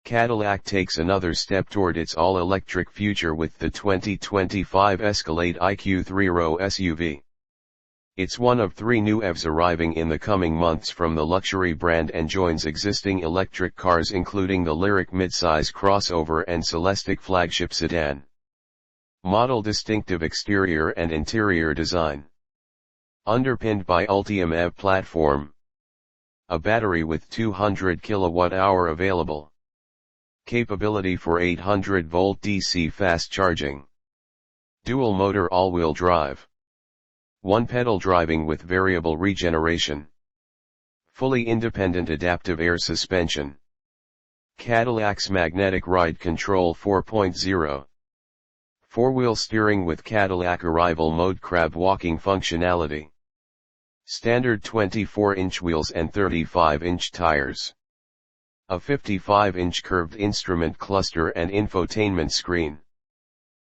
Cadillac takes another step toward its all-electric future with the 2025 Escalade IQ 3-row SUV. It's one of 3 new EVs arriving in the coming months from the luxury brand and joins existing electric cars including the Lyriq midsize crossover and Celestiq flagship sedan. Model distinctive exterior and interior design. Underpinned by Ultium EV platform. A battery with 200 kWh available. Capability for 800-volt DC fast charging. Dual motor all-wheel drive. One pedal driving with variable regeneration. Fully independent adaptive air suspension. Cadillac's magnetic ride control 4.0. Four-wheel steering with Cadillac Arrival Mode crab walking functionality. Standard 24-inch wheels and 35-inch tires. A 55-inch curved instrument cluster and infotainment screen.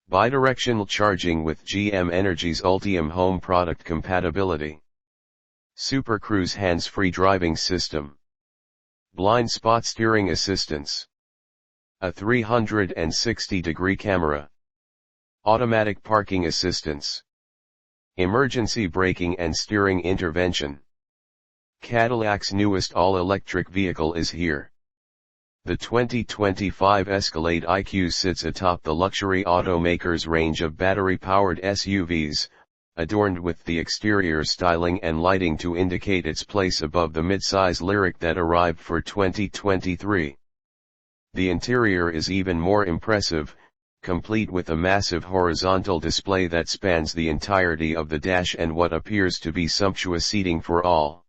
Bidirectional charging with GM Energy's Ultium home product compatibility. Super Cruise hands-free driving system. Blind spot steering assistance. A 360-degree camera. Automatic parking assistance. Emergency braking and steering intervention. Cadillac's newest all-electric vehicle is here. The 2025 Escalade IQ sits atop the luxury automaker's range of battery-powered SUVs, adorned with the exterior styling and lighting to indicate its place above the midsize Lyriq that arrived for 2023. The interior is even more impressive, complete with a massive horizontal display that spans the entirety of the dash and what appears to be sumptuous seating for all.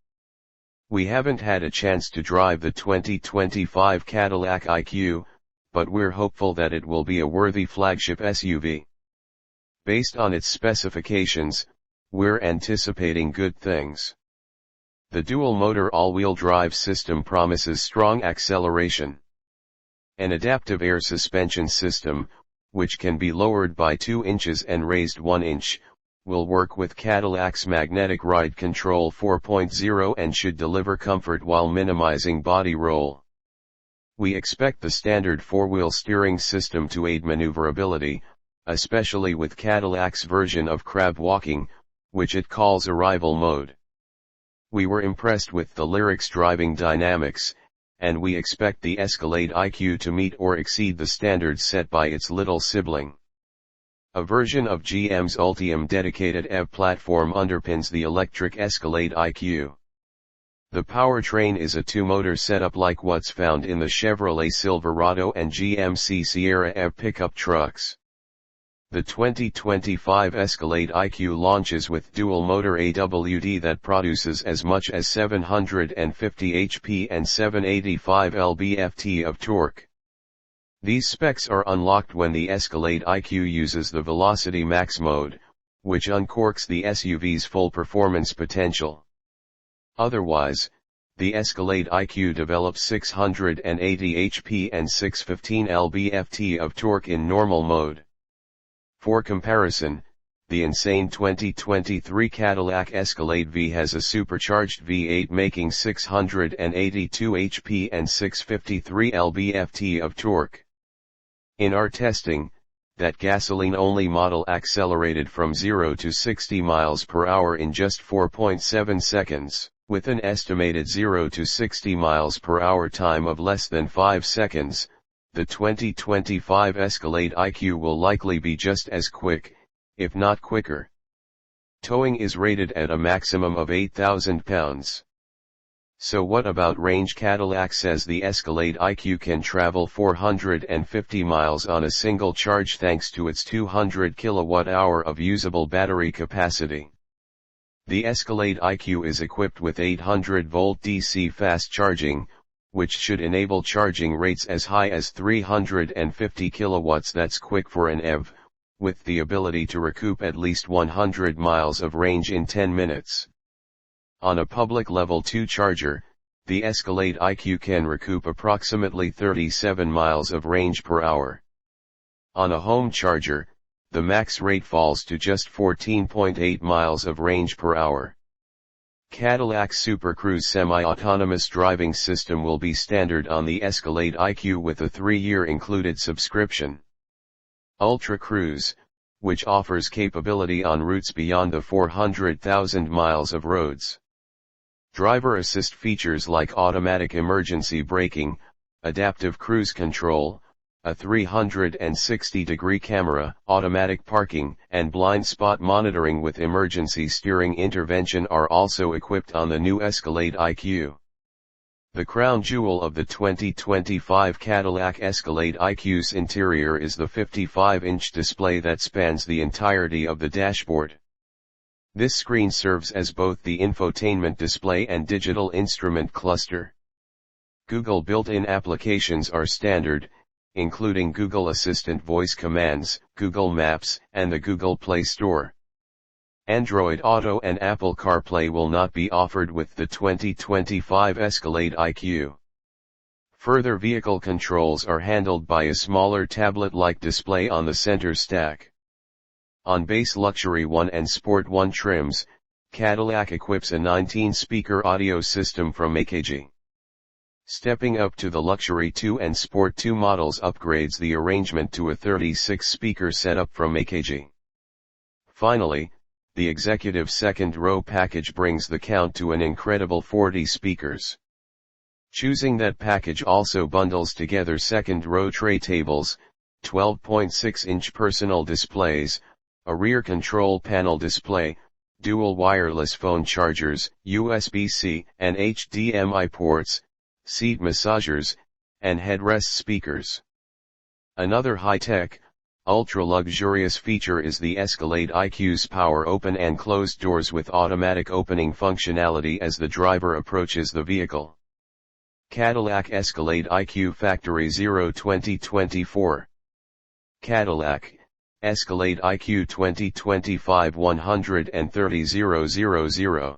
We haven't had a chance to drive the 2025 Cadillac IQ, but we're hopeful that it will be a worthy flagship SUV. Based on its specifications, we're anticipating good things. The dual-motor all-wheel drive system promises strong acceleration. An adaptive air suspension system, which can be lowered by 2 inches and raised 1 inch, will work with Cadillac's magnetic ride control 4.0 and should deliver comfort while minimizing body roll. We expect the standard 4-wheel steering system to aid maneuverability, especially with Cadillac's version of crab walking, which it calls Arrival Mode. We were impressed with the Lyriq's driving dynamics, and we expect the Escalade IQ to meet or exceed the standards set by its little sibling. A version of GM's Ultium dedicated EV platform underpins the electric Escalade IQ. The powertrain is a 2-motor setup like what's found in the Chevrolet Silverado and GMC Sierra EV pickup trucks. The 2025 Escalade IQ launches with dual-motor AWD that produces as much as 750 HP and 785 lb-ft of torque. These specs are unlocked when the Escalade IQ uses the Velocity Max mode, which uncorks the SUV's full performance potential. Otherwise, the Escalade IQ develops 680 HP and 615 lb-ft of torque in normal mode. For comparison, the insane 2023 Cadillac Escalade V has a supercharged V8 making 682 HP and 653 lb-ft of torque. In our testing, that gasoline-only model accelerated from 0 to 60 miles per hour in just 4.7 seconds, with an estimated 0 to 60 miles per hour time of less than 5 seconds. The 2025 Escalade IQ will likely be just as quick, if not quicker. Towing is rated at a maximum of 8,000 pounds. So what about range? Cadillac says the Escalade IQ can travel 450 miles on a single charge thanks to its 200 kWh of usable battery capacity. The Escalade IQ is equipped with 800-volt DC fast charging, which should enable charging rates as high as 350 kilowatts. That's quick for an EV, with the ability to recoup at least 100 miles of range in 10 minutes. On a public level 2 charger, the Escalade IQ can recoup approximately 37 miles of range per hour. On a home charger, the max rate falls to just 14.8 miles of range per hour. Cadillac's Super Cruise semi-autonomous driving system will be standard on the Escalade IQ with a 3-year included subscription. Ultra Cruise, which offers capability on routes beyond the 400,000 miles of roads. Driver assist features like automatic emergency braking, adaptive cruise control, a 360-degree camera, automatic parking, and blind spot monitoring with emergency steering intervention are also equipped on the new Escalade IQ. The crown jewel of the 2025 Cadillac Escalade IQ's interior is the 55-inch display that spans the entirety of the dashboard. This screen serves as both the infotainment display and digital instrument cluster. Google built-in applications are standard, including Google Assistant voice commands, Google Maps, and the Google Play Store. Android Auto and Apple CarPlay will not be offered with the 2025 Escalade IQ. Further vehicle controls are handled by a smaller tablet-like display on the center stack. On base Luxury 1 and Sport 1 trims, Cadillac equips a 19-speaker audio system from AKG. Stepping up to the Luxury 2 and Sport 2 models upgrades the arrangement to a 36-speaker setup from AKG. Finally, the executive second-row package brings the count to an incredible 40 speakers. Choosing that package also bundles together second-row tray tables, 12.6-inch personal displays, a rear control panel display, dual wireless phone chargers, USB-C and HDMI ports, seat massagers, and headrest speakers. Another high-tech, ultra-luxurious feature is the Escalade IQ's power open and close doors with automatic opening functionality as the driver approaches the vehicle. Cadillac Escalade IQ Factory 0 2024. Cadillac Escalade IQ 2025 130,000.